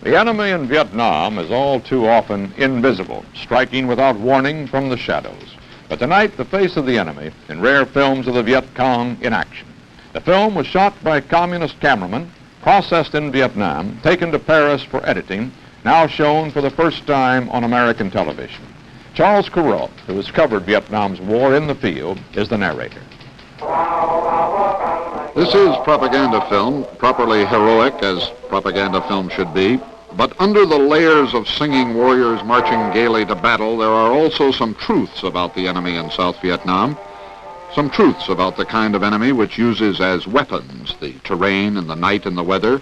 The enemy in Vietnam is all too often invisible, striking without warning from the shadows. But tonight, the face of the enemy in rare films of the Viet Cong in action. The film was shot by communist cameramen, processed in Vietnam, taken to Paris for editing, now shown for the first time on American television. Charles Corot, who has covered Vietnam's war in the field, is the narrator. This is propaganda film, properly heroic as propaganda film should be. But under the layers of singing warriors marching gaily to battle, there are also some truths about the enemy in South Vietnam. Some truths about the kind of enemy which uses as weapons the terrain and the night and the weather,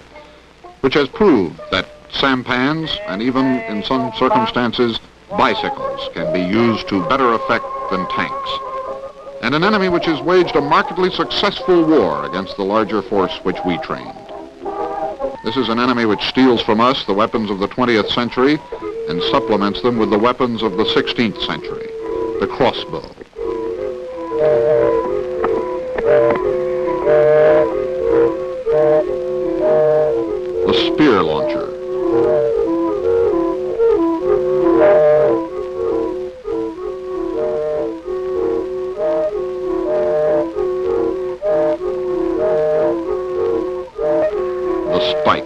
which has proved that sampans and even in some circumstances bicycles can be used to better effect than tanks. And an enemy which has waged a markedly successful war against the larger force which we trained. This is an enemy which steals from us the weapons of the 20th century and supplements them with the weapons of the 16th century, the crossbow. The spear launcher. The spike.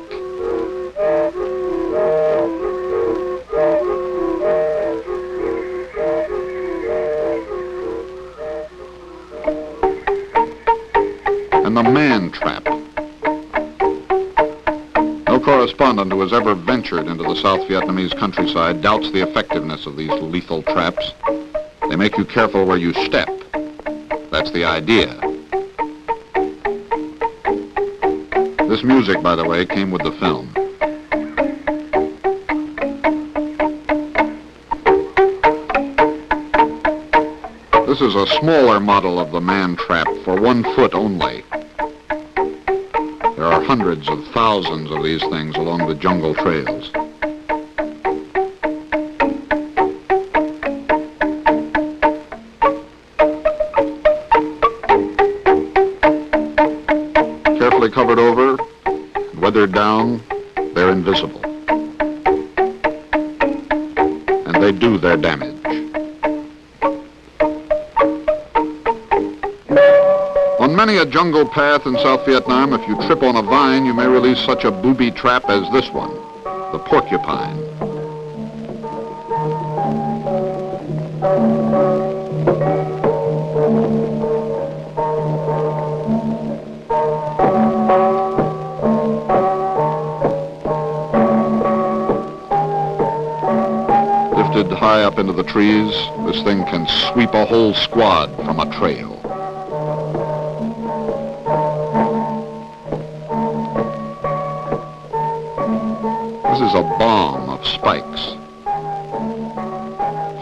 And the man trap. No correspondent who has ever ventured into the South Vietnamese countryside doubts the effectiveness of these lethal traps. They make you careful where you step. That's the idea. This music, by the way, came with the film. This is a smaller model of the man trap for 1 foot only. There are hundreds of thousands of these things along the jungle trails. Carefully covered over, weathered down, they're invisible. And they do their damage. On many a jungle path in South Vietnam, if you trip on a vine, you may release such a booby trap as this one, the porcupine. Lifted high up into the trees, this thing can sweep a whole squad from a trail. This is a bomb of spikes,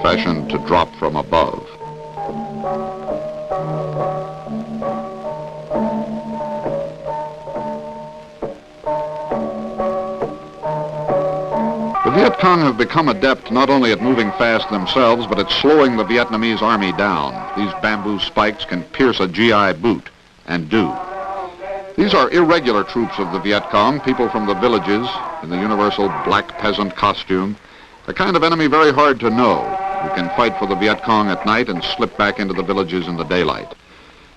fashioned to drop from above. The Viet Cong have become adept not only at moving fast themselves, but at slowing the Vietnamese army down. These bamboo spikes can pierce a GI boot, and do. These are irregular troops of the Viet Cong, people from the villages in the universal black peasant costume, a kind of enemy very hard to know, who can fight for the Viet Cong at night and slip back into the villages in the daylight.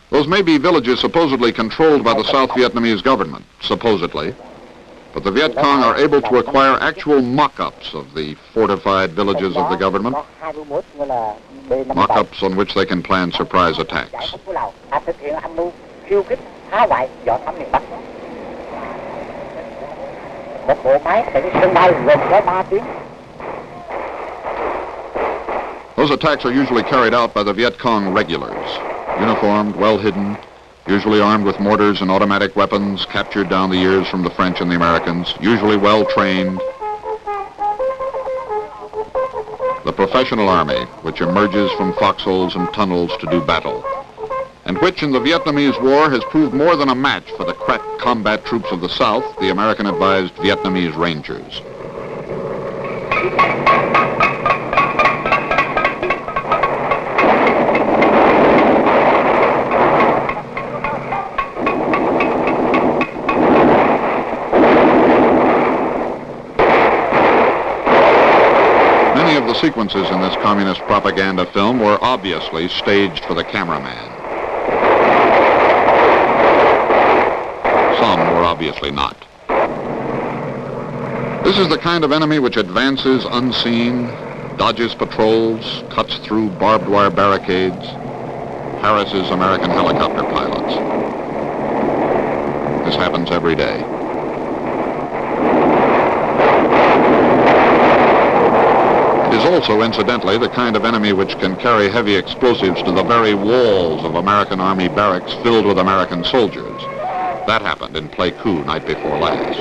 Those may be villages supposedly controlled by the South Vietnamese government, supposedly, but the Viet Cong are able to acquire actual mock-ups of the fortified villages of the government, mock-ups on which they can plan surprise attacks. Those attacks are usually carried out by the Viet Cong regulars, uniformed, well hidden, usually armed with mortars and automatic weapons captured down the years from the French and the Americans, usually well trained. The professional army, which emerges from foxholes and tunnels to do battle, and which in the Vietnamese War has proved more than a match for the crack combat troops of the South, the American-advised Vietnamese Rangers. the sequences in this communist propaganda film were obviously staged for the cameraman. Some were obviously not. This is the kind of enemy which advances unseen, dodges patrols, cuts through barbed wire barricades, harasses American helicopter pilots. This happens every day. It is also, incidentally, the kind of enemy which can carry heavy explosives to the very walls of American Army barracks filled with American soldiers. That happened in Pleiku night before last.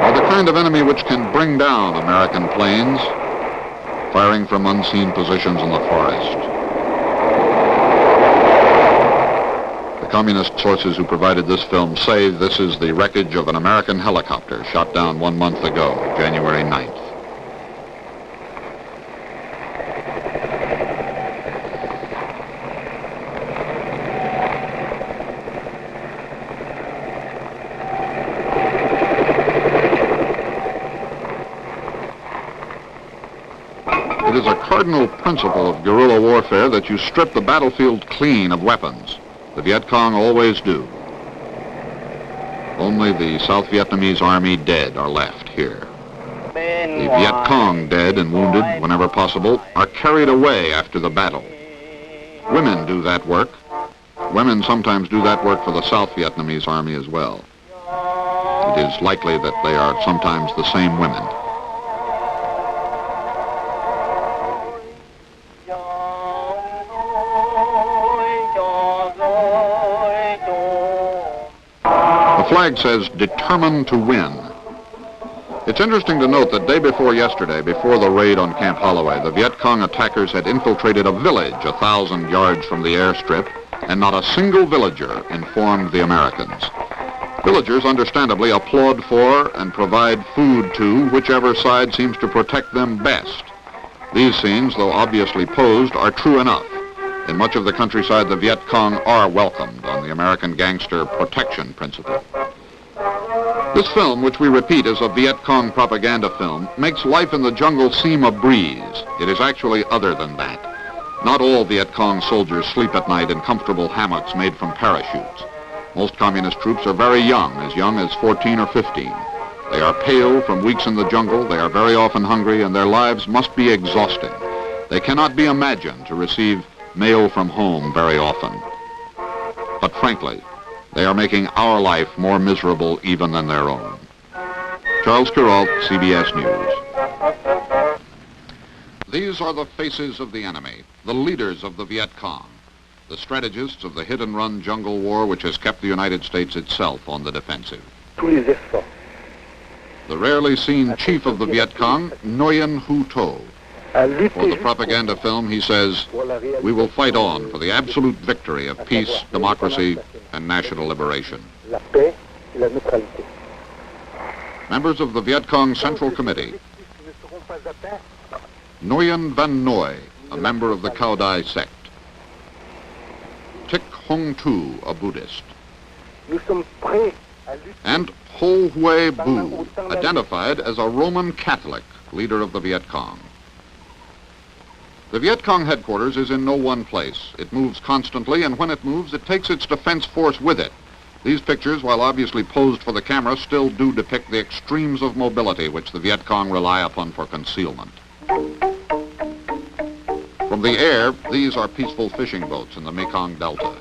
Or the kind of enemy which can bring down American planes, firing from unseen positions in the forest. The communist sources who provided this film say this is the wreckage of an American helicopter shot down 1 month ago, January 9th. It is a cardinal principle of guerrilla warfare that you strip the battlefield clean of weapons. The Viet Cong always do. Only the South Vietnamese army dead are left here. The Viet Cong dead and wounded, whenever possible, are carried away after the battle. Women do that work. Women sometimes do that work for the South Vietnamese army as well. It is likely that they are sometimes the same women. The flag says, determined to win. It's interesting to note that day before yesterday, before the raid on Camp Holloway, the Viet Cong attackers had infiltrated a village 1,000 yards from the airstrip, and not a single villager informed the Americans. Villagers, understandably, applaud for and provide food to whichever side seems to protect them best. These scenes, though obviously posed, are true enough. In much of the countryside, the Viet Cong are welcomed on the American gangster protection principle. This film, which we repeat is a Viet Cong propaganda film, makes life in the jungle seem a breeze. It is actually other than that. Not all Viet Cong soldiers sleep at night in comfortable hammocks made from parachutes. Most communist troops are very young as 14 or 15. They are pale from weeks in the jungle, they are very often hungry, and their lives must be exhausting. They cannot be imagined to receive mail from home very often. But frankly, they are making our life more miserable even than their own. Charles Kuralt, CBS News. These are the faces of the enemy, the leaders of the Viet Cong, the strategists of the hit-and-run jungle war which has kept the United States itself on the defensive. The rarely seen chief of the Viet Cong, Nguyen Hu To. For the propaganda film, he says, we will fight on for the absolute victory of peace, democracy, and national liberation. Members of the Viet Cong Central Committee. Nguyen Van Noi, a member of the Cao Dai sect. Tik Hong Tu, a Buddhist. And Ho Hui Bu, identified as a Roman Catholic, leader of the Viet Cong. The Viet Cong headquarters is in no one place. It moves constantly, and when it moves, it takes its defense force with it. These pictures, while obviously posed for the camera, still do depict the extremes of mobility which the Viet Cong rely upon for concealment. From the air, these are peaceful fishing boats in the Mekong Delta.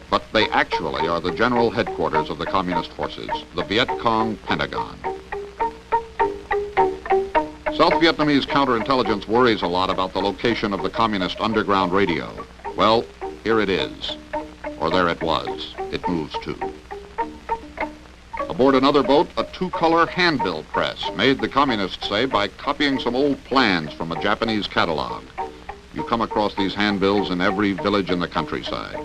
But they actually are the general headquarters of the communist forces, the Viet Cong Pentagon. South Vietnamese counterintelligence worries a lot about the location of the communist underground radio. Well, here it is. Or there it was. It moves too. Aboard another boat, a two-color handbill press, made, the communists say, by copying some old plans from a Japanese catalog. You come across these handbills in every village in the countryside.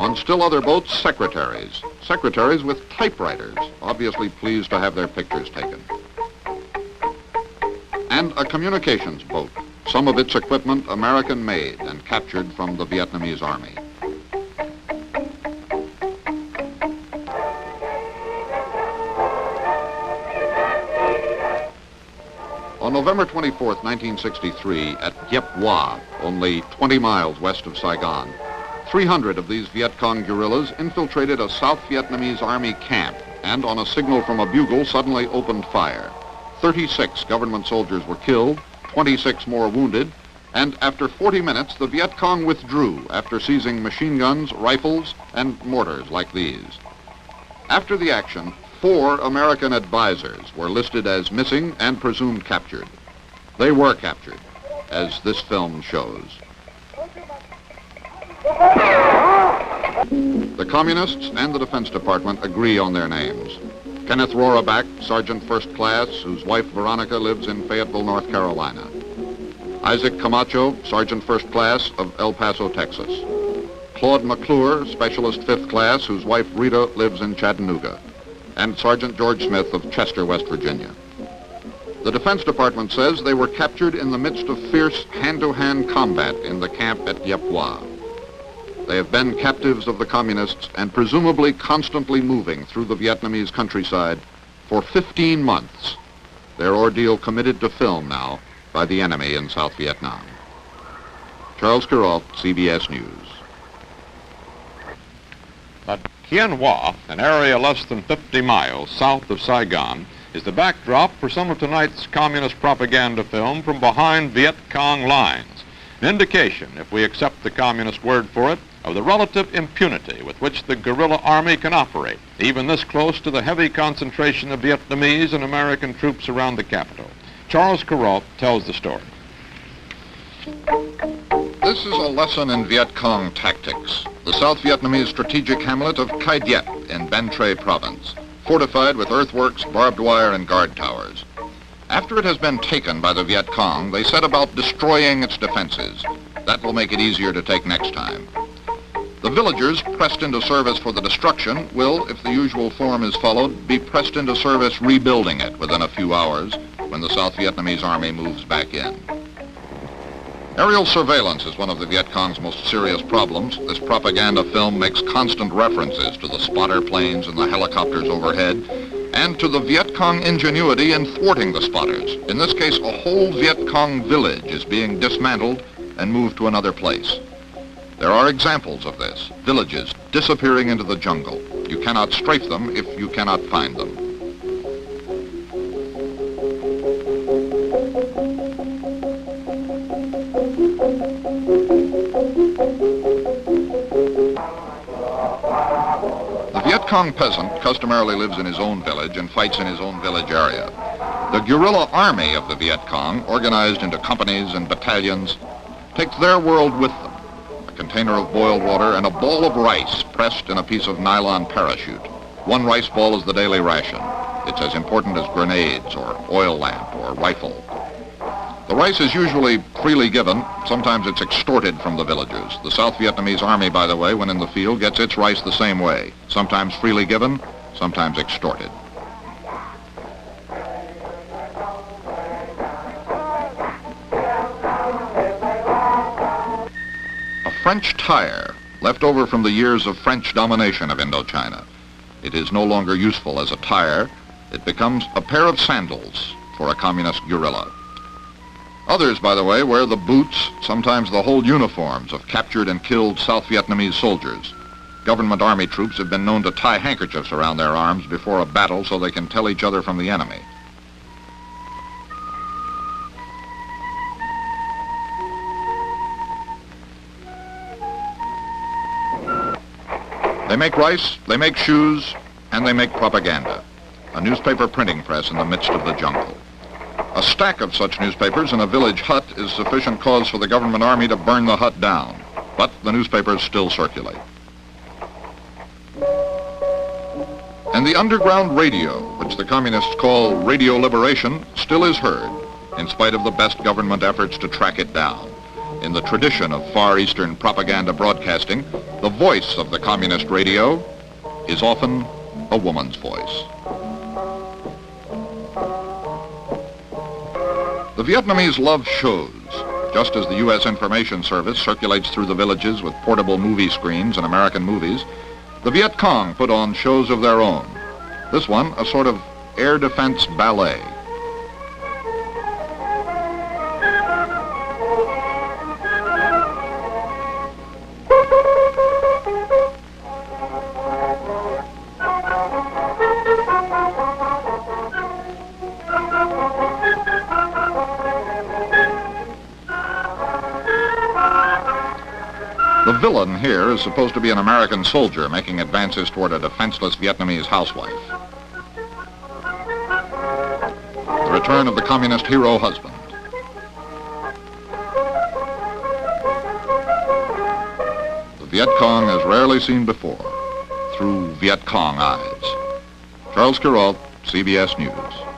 On still other boats, secretaries. Secretaries with typewriters, obviously pleased to have their pictures taken. and a communications boat, some of its equipment American-made and captured from the Vietnamese army. On November 24, 1963, at Giep Hoa, only 20 miles west of Saigon, 300 of these Viet Cong guerrillas infiltrated a South Vietnamese army camp and, on a signal from a bugle, suddenly opened fire. 36 government soldiers were killed, 26 more wounded, and after 40 minutes, the Viet Cong withdrew after seizing machine guns, rifles, and mortars like these. After the action, 4 American advisors were listed as missing and presumed captured. They were captured, as this film shows. The Communists and the Defense Department agree on their names. Kenneth Roraback, Sergeant First Class, whose wife Veronica lives in Fayetteville, North Carolina. Isaac Camacho, Sergeant First Class of El Paso, Texas. Claude McClure, Specialist Fifth Class, whose wife Rita lives in Chattanooga. And Sergeant George Smith of Chester, West Virginia. The Defense Department says they were captured in the midst of fierce hand-to-hand combat in the camp at Giep Hoa. They have been captives of the Communists and presumably constantly moving through the Vietnamese countryside for 15 months. Their ordeal committed to film now by the enemy in South Vietnam. Charles Kuralt, CBS News. But Kien Hoa, an area less than 50 miles south of Saigon, is the backdrop for some of tonight's communist propaganda film from behind Viet Cong lines. An indication, if we accept the communist word for it, of the relative impunity with which the guerrilla army can operate, even this close to the heavy concentration of Vietnamese and American troops around the capital. Charles Kuralt tells the story. This is a lesson in Viet Cong tactics. The South Vietnamese strategic hamlet of Cai Diet in Ban Tre province, fortified with earthworks, barbed wire, and guard towers. After it has been taken by the Viet Cong, they set about destroying its defenses. That will make it easier to take next time. The villagers pressed into service for the destruction will, if the usual form is followed, be pressed into service rebuilding it within a few hours when the South Vietnamese army moves back in. Aerial surveillance is one of the Viet Cong's most serious problems. This propaganda film makes constant references to the spotter planes and the helicopters overhead, and to the Viet Cong ingenuity in thwarting the spotters. In this case, a whole Viet Cong village is being dismantled and moved to another place. There are examples of this, villages disappearing into the jungle. You cannot strafe them if you cannot find them. The Viet Cong peasant customarily lives in his own village and fights in his own village area. The guerrilla army of the Viet Cong, organized into companies and battalions, takes their world with them. A container of boiled water and a ball of rice pressed in a piece of nylon parachute. One rice ball is the daily ration. It's as important as grenades or oil lamp or rifle. The rice is usually freely given. Sometimes it's extorted from the villagers. The South Vietnamese army, by the way, when in the field, gets its rice the same way. Sometimes freely given, sometimes extorted. A French tire, left over from the years of French domination of Indochina. It is no longer useful as a tire. It becomes a pair of sandals for a communist guerrilla. Others, by the way, wear the boots, sometimes the whole uniforms of captured and killed South Vietnamese soldiers. Government army troops have been known to tie handkerchiefs around their arms before a battle so they can tell each other from the enemy. They make rice, they make shoes, and they make propaganda. A newspaper printing press in the midst of the jungle. A stack of such newspapers in a village hut is sufficient cause for the government army to burn the hut down, but the newspapers still circulate. And the underground radio, which the communists call radio liberation, still is heard, in spite of the best government efforts to track it down. In the tradition of Far Eastern propaganda broadcasting, the voice of the communist radio is often a woman's voice. The The Vietnamese love shows. Just as the U.S. Information Service circulates through the villages with portable movie screens and American movies, the Viet Cong put on shows of their own. This one, a sort of air defense ballet. The villain here is supposed to be an American soldier making advances toward a defenseless Vietnamese housewife. The return of the communist hero husband. The Viet Cong as rarely seen before, through Viet Cong eyes. Charles Kuralt, CBS News.